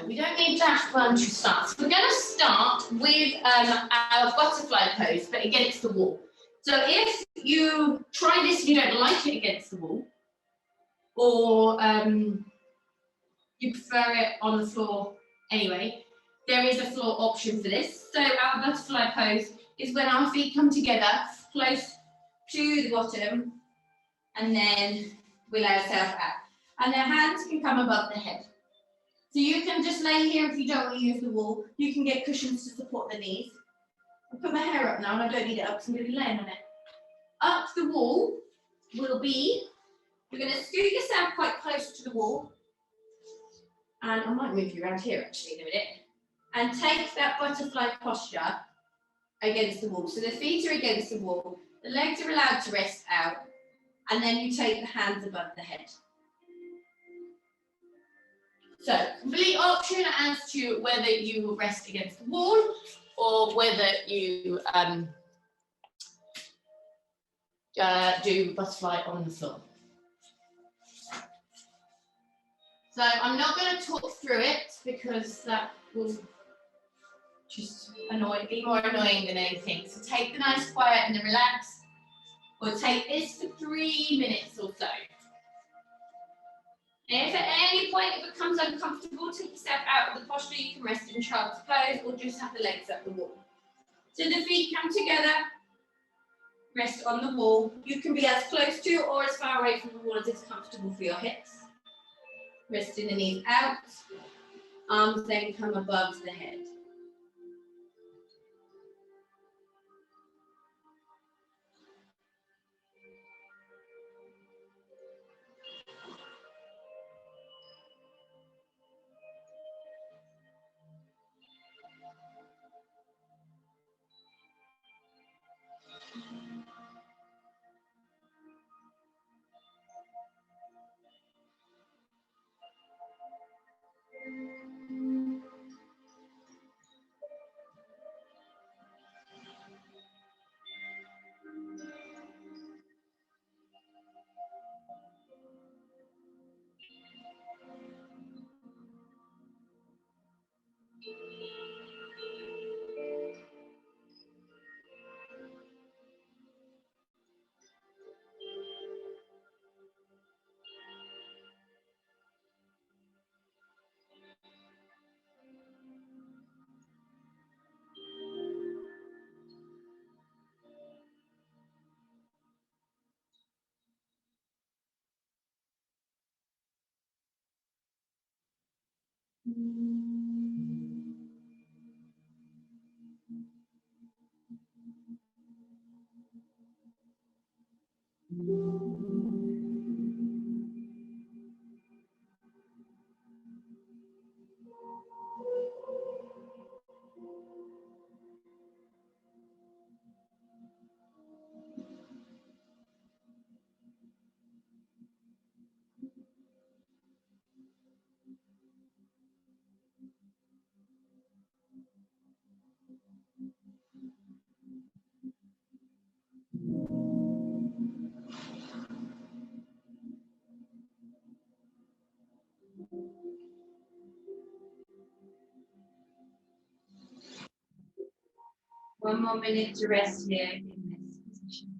we don't need dash one to start. So we're going to start with our butterfly pose, but against the wall. So if you try this and you don't like it against the wall, or you prefer it on the floor anyway, there is a floor option for this. So our butterfly pose is when our feet come together close to the bottom, and then we lay ourselves out. And their hands can come above the head. So you can just lay here if you don't want to use the wall. You can get cushions to support the knees. I'll put my hair up now, and I don't need it up because I'm going to be laying on it. Up the wall will be, you're going to scoot yourself quite close to the wall. And I might move you around here actually in a minute. And take that butterfly posture against the wall. So the feet are against the wall, the legs are allowed to rest out, and then you take the hands above the head. So, complete option as to whether you rest against the wall or whether you do butterfly on the floor. So I'm not going to talk through it because that will just be more annoying than anything. So take the nice quiet and then relax. Or take this for 3 minutes or so. And if at any point it becomes uncomfortable, take yourself out of the posture. You can rest in child's pose or just have the legs up the wall. So the feet come together, rest on the wall. You can be as close to or as far away from the wall as is comfortable for your hips. Resting the knees out, arms then come above the head. One more minute to rest here in this position.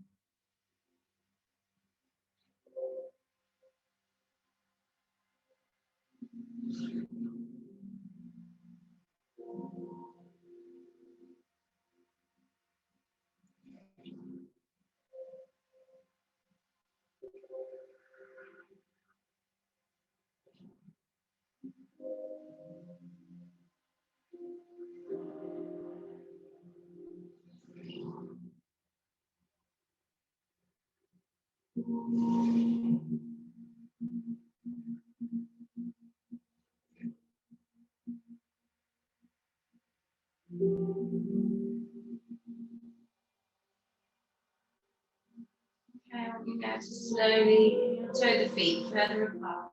Okay, I want you now to slowly toe the feet further apart.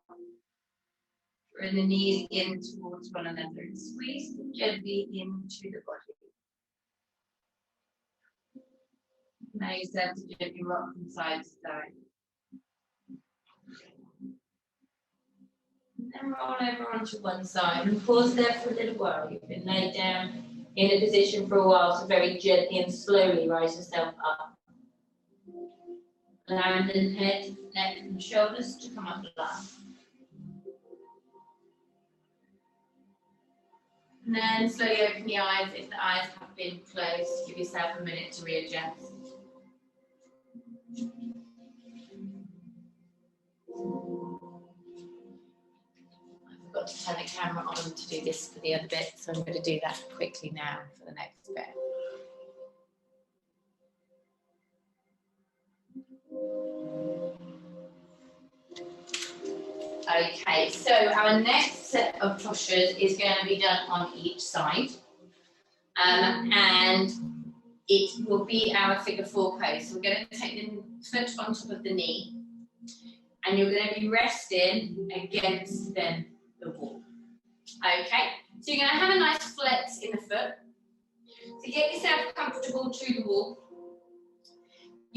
Bring the knees in towards one another and squeeze them gently into the body. Now you start to gently rock from side to side. Then roll over onto one side and pause there for a little while. You've been laid down in a position for a while, so very gently and slowly rise yourself up. Allowing the head, neck and shoulders to come up flat. And then slowly open the eyes if the eyes have been closed. Give yourself a minute to readjust. I forgot to turn the camera on to do this for the other bit, so I'm going to do that quickly now for the next bit. Okay, so our next set of postures is going to be done on each side. And it will be our figure 4 pose. So we're going to take the foot on top of the knee, and you're going to be resting against then the wall. Okay, so you're going to have a nice flex in the foot. So get yourself comfortable to the wall.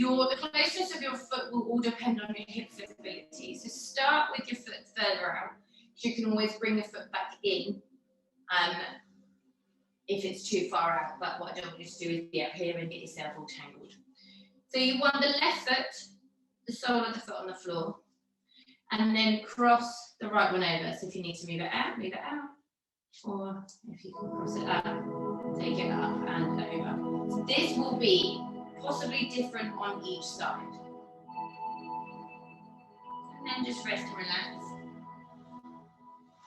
The closeness of your foot will all depend on your hip flexibility. So start with your foot further out. You can always bring the foot back in if it's too far out, but what I don't want you to do is be up here and get yourself all tangled. So you want the left foot, the sole of the foot on the floor, and then cross the right one over. So if you need to move it out, or if you can cross it up, take it up and over. So this will be possibly different on each side. And then just rest and relax.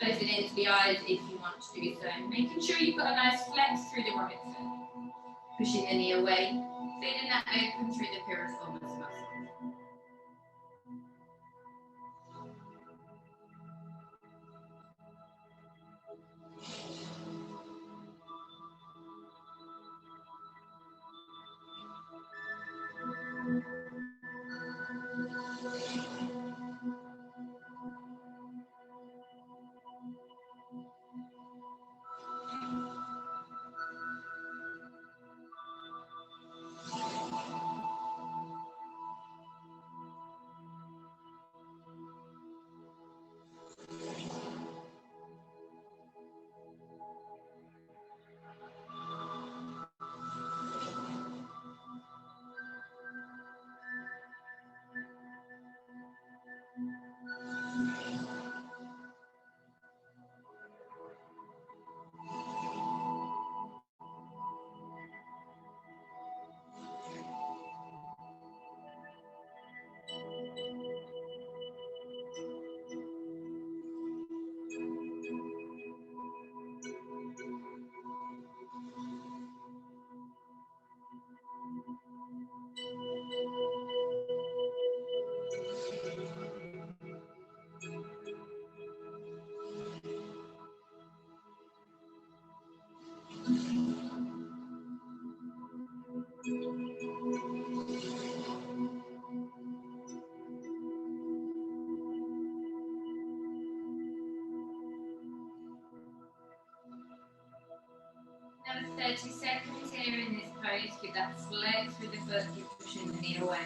Close it into the eyes if you want to do so. Making sure you've got a nice flex through the right foot. Pushing the knee away. Feeling that open through the piriformis muscle. Another 30 seconds here in this pose. Get that flex with the foot, keep pushing the knee away.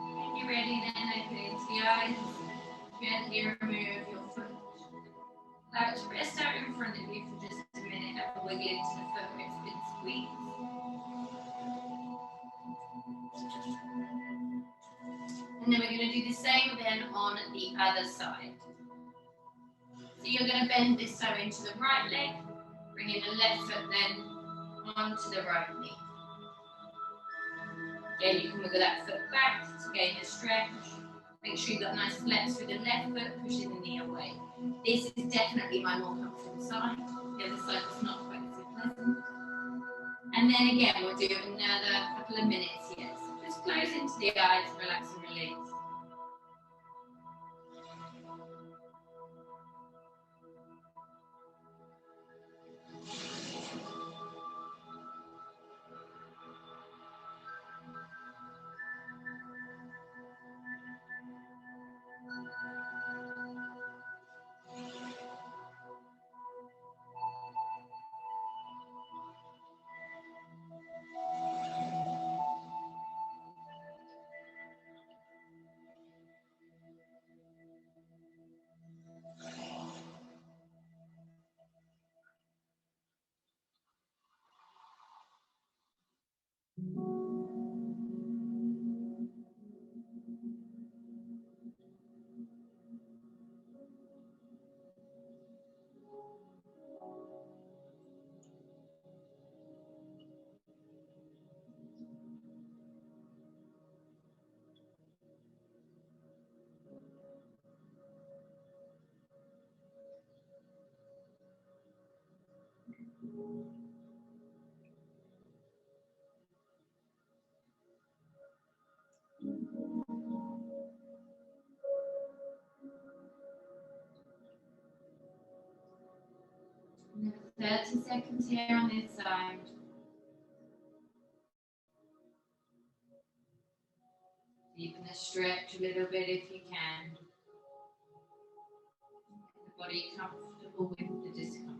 When you're ready, then open into the eyes. Gently remove your foot. Allow it to rest out in front of you for just a minute. Have a wiggle into the foot where it's been squeezed. And then we're going to do the same then on the other side. So you're going to bend this toe into the right leg, bringing the left foot then onto the right knee. Again, you can wiggle that foot back to gain a stretch. Make sure you've got a nice flex with the left foot, pushing the knee away. This is definitely my more comfortable side. The other side is not quite so pleasant. And then again, we'll do another couple of minutes here. So just close into the eyes, relax and release. Another 30 seconds here on this side. Deepen the stretch a little bit if you can. Get the body comfortable with the discomfort.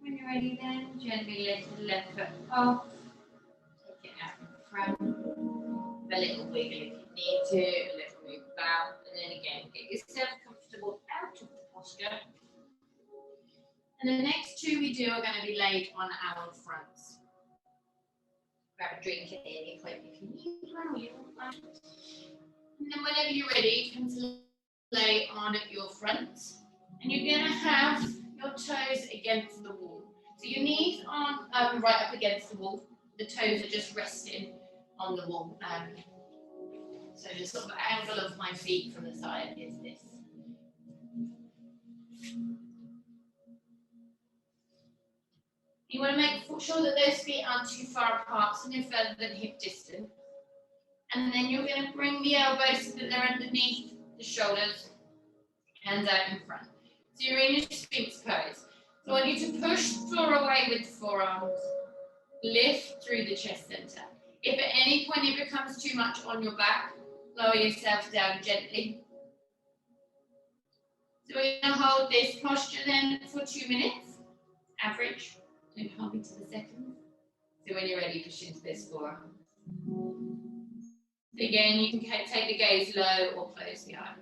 When you're ready then, gently lift the left foot off. Take it out in front. A little wiggle if you need to, a little move about. And then again, get yourself comfortable out of the posture. And the next two we do are going to be laid on our fronts. Grab a drink at any point if you need one or you want one. And then whenever you're ready, come to lay on your front. And you're going to have your toes against the wall. So your knees aren't right up against the wall. The toes are just resting on the wall. So the sort of angle of my feet from the side is this. You want to make sure that those feet aren't too far apart, so no further than hip distance. And then you're going to bring the elbows so that they're underneath the shoulders, hands out in front. So you're in your Sphinx pose. So I want you to push the floor away with the forearms, lift through the chest center. If at any point it becomes too much on your back, lower yourself down gently. So we're going to hold this posture then for 2 minutes, average. Don't hold me to the second. So when you're ready, push into this forearm. Again, you can take the gaze low or close the eyes.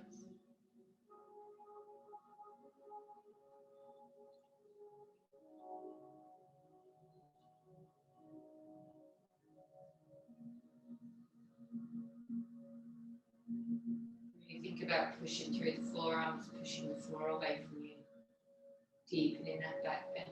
Think about pushing through the forearms, pushing the floor away from you, deepening that back bend.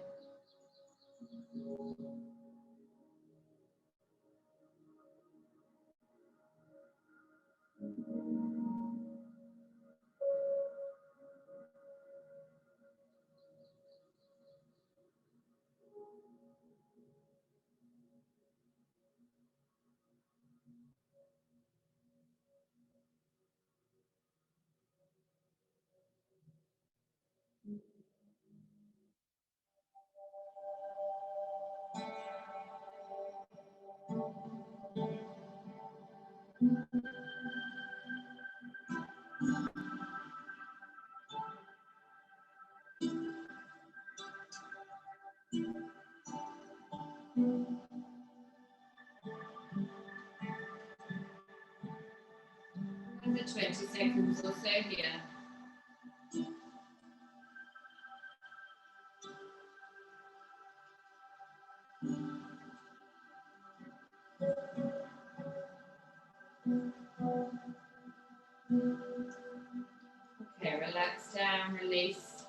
And for 20 seconds or so here. Okay, relax down, release.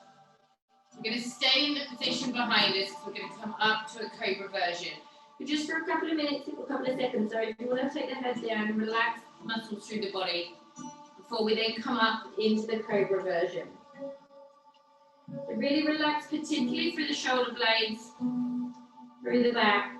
We're going to stay in the position behind us. We're going to come up to a cobra version. But just for a couple of minutes, a couple of seconds, sorry, if you want to take the head down and relax muscles through the body before we then come up into the cobra version. So really relax, particularly through the shoulder blades, through the back.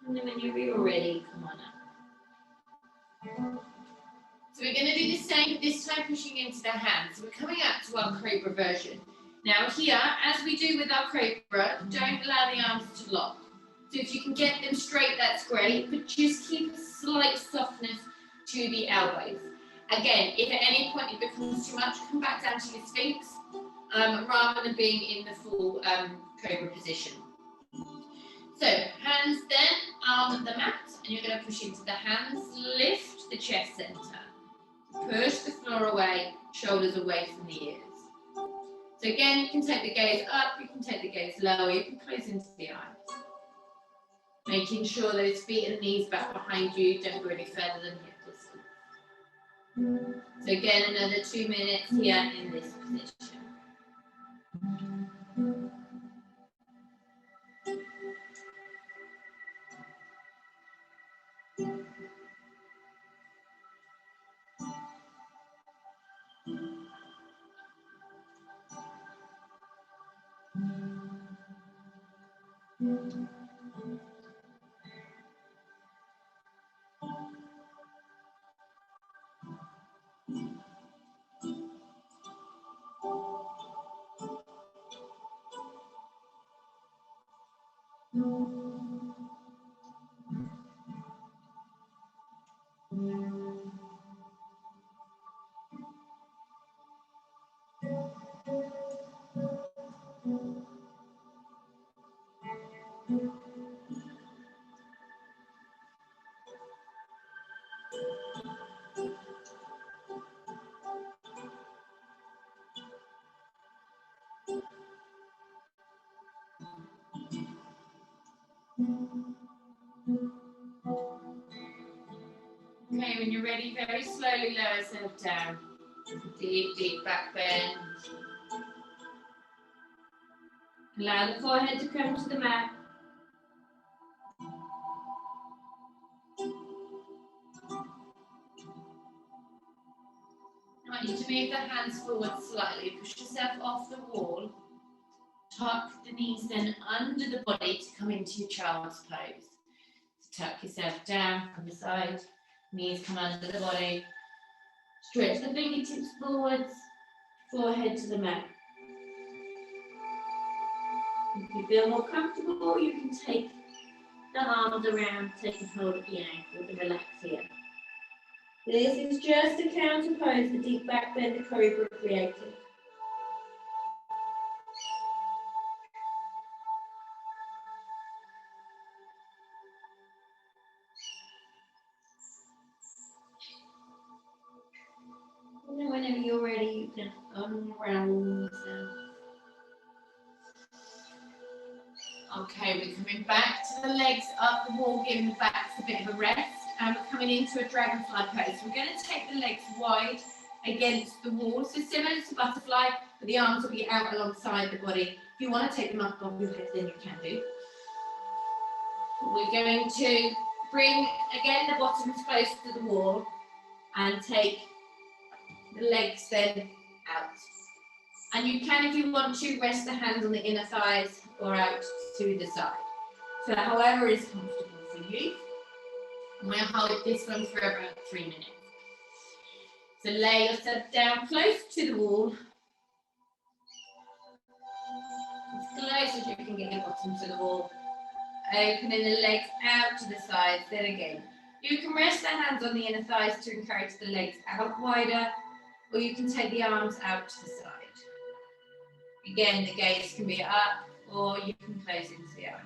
And then when you're ready, come on up. So we're going to do the same, this time pushing into the hands. So we're coming up to our cobra version. Now here, as we do with our cobra, don't allow the arms to lock. So if you can get them straight, that's great, but just keep a slight softness to the elbows. Again, if at any point it becomes too much, come back down to your Sphinx, rather than being in the full cobra position. So hands then on the mat, and you're going to push into the hands, lift the chest center. Push the floor away, shoulders away from the ears. So again, you can take the gaze up, you can take the gaze lower, you can close into the eyes. Making sure those feet and knees back behind you don't go any further than hip distance. So again, another 2 minutes here in this position. Okay, when you're ready, very slowly lower yourself down. Deep, deep back bend. Allow the forehead to come to the mat. I want you to move the hands forward slightly. Push yourself off the wall. Tuck the knees then under the body to come into your child's pose. So tuck yourself down from the side. Knees come under the body. Stretch the fingertips forwards. Forehead to the mat. If you feel more comfortable, you can take the arms around, take a hold of the ankle and relax here. This is just a counter pose, the deep back bend the cobra created. And then whenever you're ready, you can unroll yourself. Okay, we're coming back to the legs up the wall, giving the backs a bit of a rest. And we're coming into a dragonfly pose. We're going to take the legs wide against the wall. So similar to butterfly, but the arms will be out alongside the body. If you want to take them up above your head, then you can do. We're going to bring, again, the bottoms close to the wall and take the legs then out. And you can, if you want to, rest the hands on the inner thighs or out to the side. So however is comfortable for you. I'm going to hold this one for about 3 minutes. So lay yourself down close to the wall. As close as you can get your bottom to the wall. Opening the legs out to the sides. Then again, you can rest the hands on the inner thighs to encourage the legs out wider, or you can take the arms out to the side. Again, the gaze can be up, or you can close into the eyes.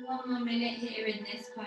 One more minute here in this pose.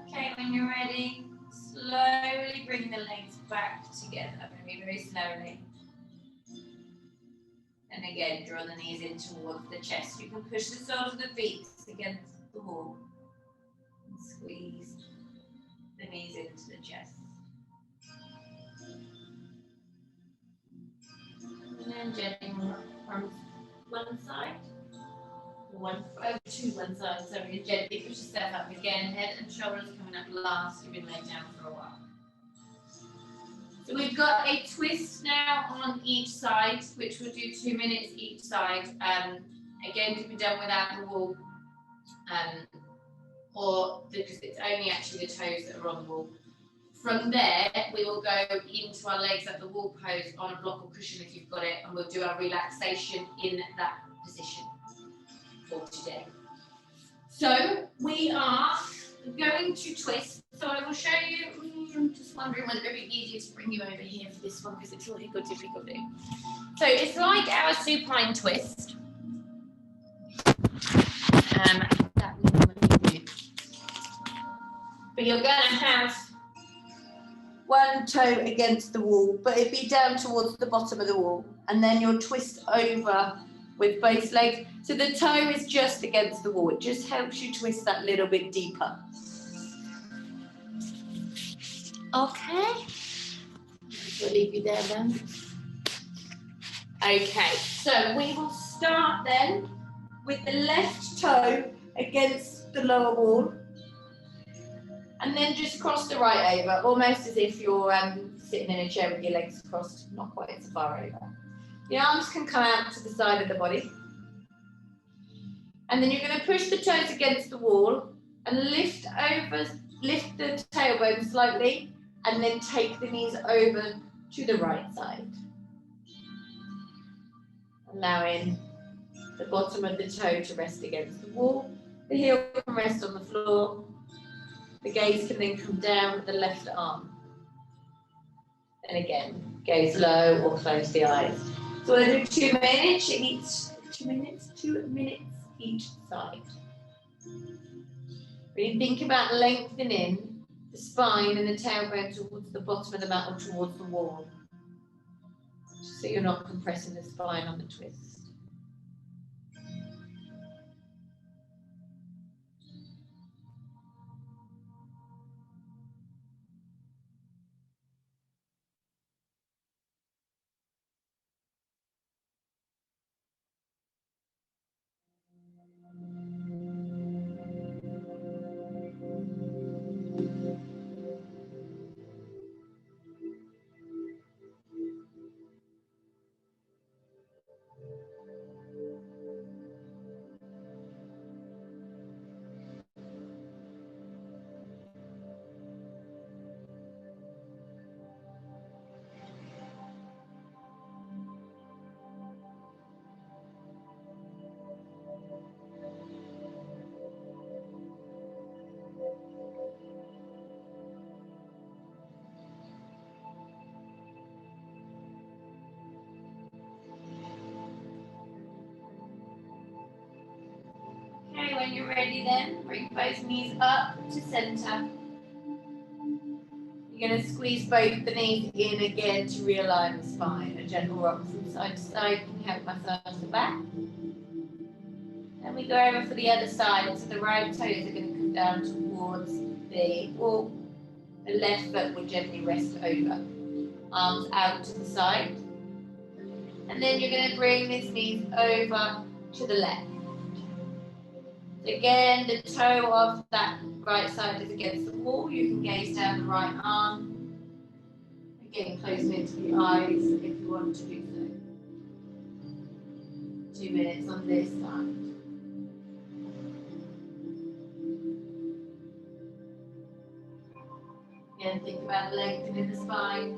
Okay, when you're ready, slowly bring the legs back together, very, very slowly. And again, draw the knees in towards the chest. You can push the soles of the feet against the wall and squeeze the knees into the chest. And then gently from one side, to one side, so you gently push yourself up again, head and shoulders coming up last, you've been laid down for a while. So we've got a twist now on each side, which we'll do 2 minutes each side. Again, can be done without the wall, or because it's only actually the toes that are on the wall. From there, we will go into our legs at the wall pose on a block or cushion if you've got it, and we'll do our relaxation in that position for today. So we are going to twist. So I will show you. I'm just wondering whether it would be easier to bring you over here for this one because it's a little bit difficult. So it's like our supine twist. That we normally do. But you're going to have one toe against the wall, but it'd be down towards the bottom of the wall, and then you'll twist over with both legs. So the toe is just against the wall. It just helps you twist that little bit deeper. Okay. We'll leave you there then. Okay, so we will start then with the left toe against the lower wall, and then just cross the right over, almost as if you're sitting in a chair with your legs crossed, not quite so far over. The arms can come out to the side of the body. And then you're going to push the toes against the wall and lift the tailbone slightly, and then take the knees over to the right side. Allowing the bottom of the toe to rest against the wall. The heel can rest on the floor. The gaze can then come down with the left arm. And again, gaze low or close the eyes. So we'll do 2 minutes each. 2 minutes each side. Really think about lengthening the spine and the tailbone towards the bottom of the mat or towards the wall, so you're not compressing the spine on the twist. When you're ready then, bring both knees up to centre. You're going to squeeze both the knees in again to realign the spine. A gentle rock from side to side can help massage the back. Then we go over for the other side, so the right toes are going to come down towards the wall. The left foot will gently rest over. Arms out to the side. And then you're going to bring this knees over to the left. Again, the toe of that right side is against the wall. You can gaze down the right arm. Again, closing into the eyes if you want to do so. 2 minutes on this side. Again, think about lengthening the spine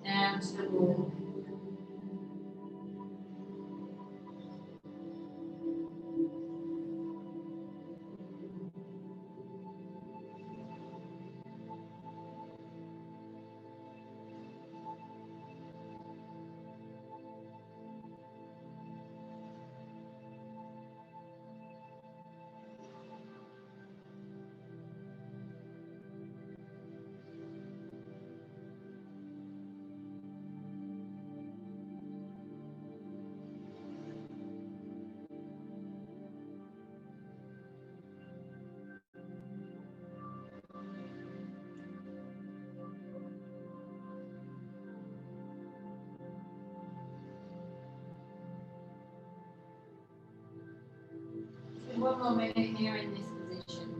down to the wall. One more minute here in this position.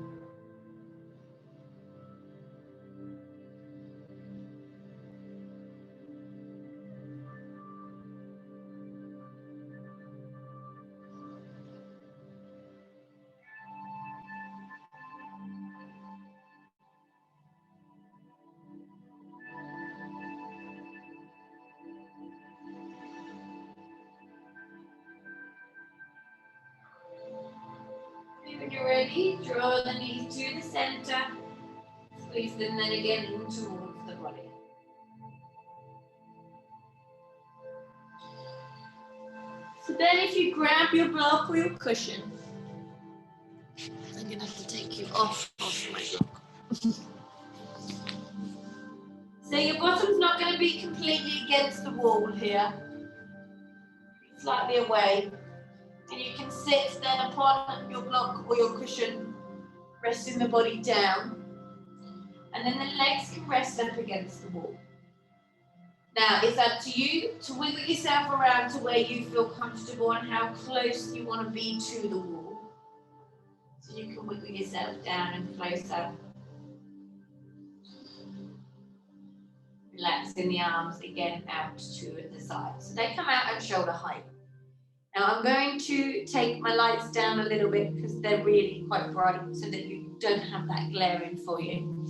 When you're ready, draw the knees to the center. Squeeze them then again in towards the body. So then if you grab your block or your cushion, I'm going to have to take you off my block. So your bottom's not going to be completely against the wall here. Slightly away. And you can sit then upon your block or your cushion, resting the body down. And then the legs can rest up against the wall. Now, it's up to you to wiggle yourself around to where you feel comfortable and how close you want to be to the wall. So you can wiggle yourself down and close up. Relaxing the arms again out to the side. So they come out at shoulder height. Now I'm going to take my lights down a little bit because they're really quite bright so that you don't have that glaring for you.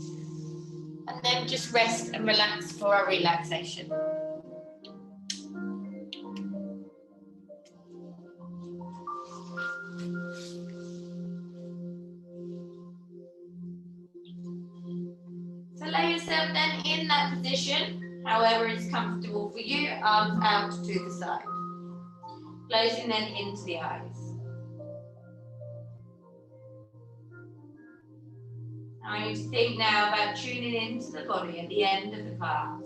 And then just rest and relax for a relaxation. So lay yourself then in that position, however is comfortable for you, arms out to the side. Closing then into the eyes. I want you to think now about tuning into the body at the end of the class.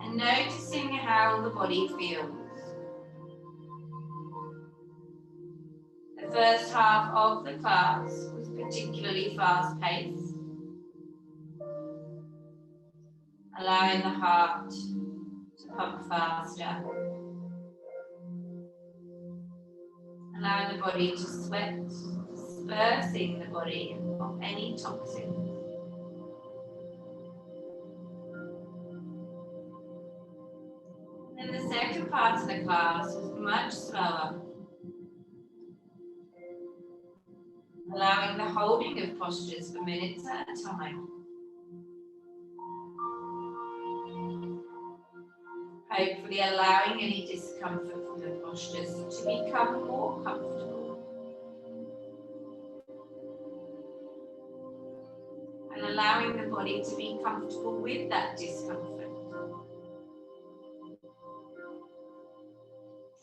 And noticing how the body feels. The first half of the class was particularly fast-paced, allowing the heart to pump faster, allowing the body to sweat, dispersing the body of any toxins. And the second part of the class was much slower, allowing the holding of postures for minutes at a time. Hopefully allowing any discomfort from the postures to become more comfortable. And allowing the body to be comfortable with that discomfort.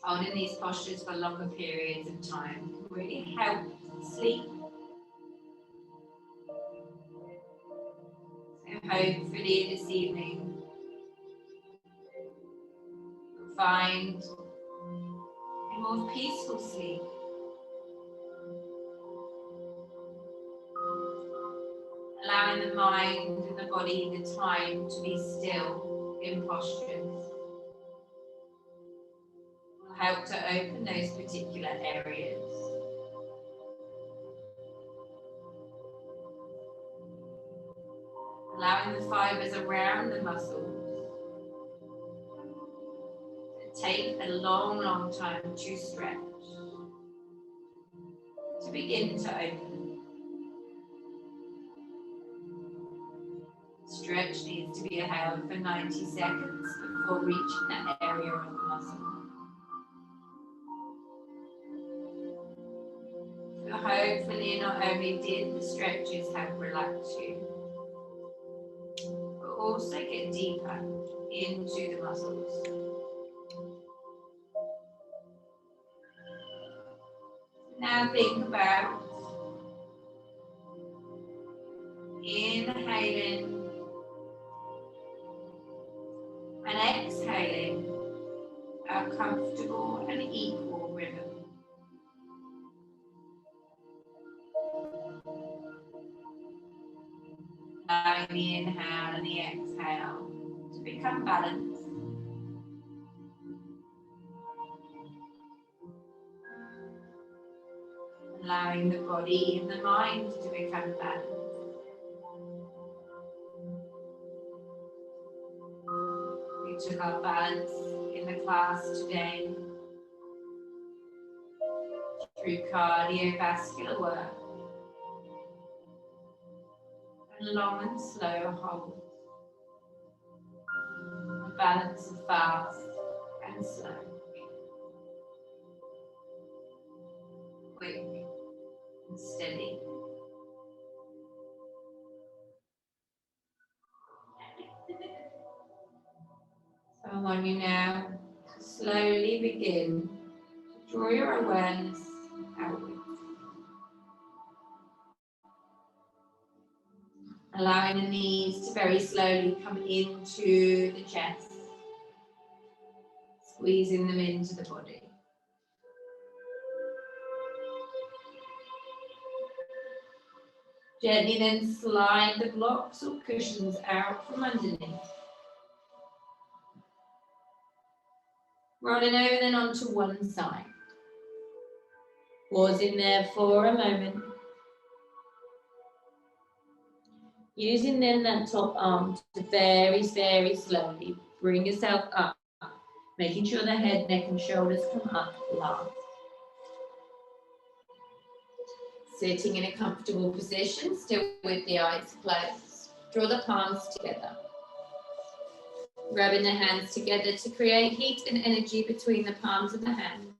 Holding these postures for longer periods of time can really help sleep. So hopefully this evening you'll find a more peaceful sleep. Allowing the mind and the body the time to be still in postures. Will help to open those particular areas. Allowing the fibers around the muscles to take a long, long time to stretch, to begin to open. Stretch needs to be held for 90 seconds before reaching that area of the muscle. So hopefully not only did the stretches help relax you, but also get deeper into the muscles. Now think about inhaling and exhaling a comfortable and equal rhythm. Allowing the inhale and the exhale to become balanced. Allowing the body and the mind to become balanced. We took our balance in the class today through cardiovascular work and long and slow holds. A balance of fast and slow, quick and steady. So I want you now to slowly begin to draw your awareness outwards. Allowing the knees to very slowly come into the chest, squeezing them into the body. Gently then slide the blocks or cushions out from underneath. Rolling over then onto one side. Pausing there for a moment. Using then that top arm to very, very slowly bring yourself up, making sure the head, neck and shoulders come up last. Sitting in a comfortable position, still with the eyes closed. Draw the palms together. Rubbing the hands together to create heat and energy between the palms of the hands.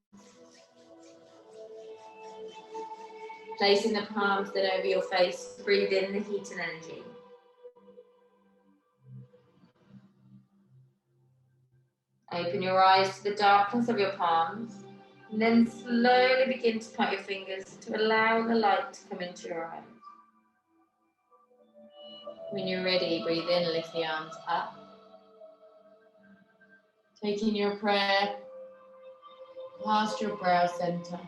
Placing the palms then over your face, breathe in the heat and energy. Open your eyes to the darkness of your palms, and then slowly begin to point your fingers to allow the light to come into your eyes. When you're ready, breathe in, lift the arms up. Taking your prayer past your brow center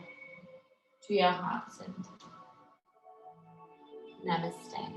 to your heart center. Namaste.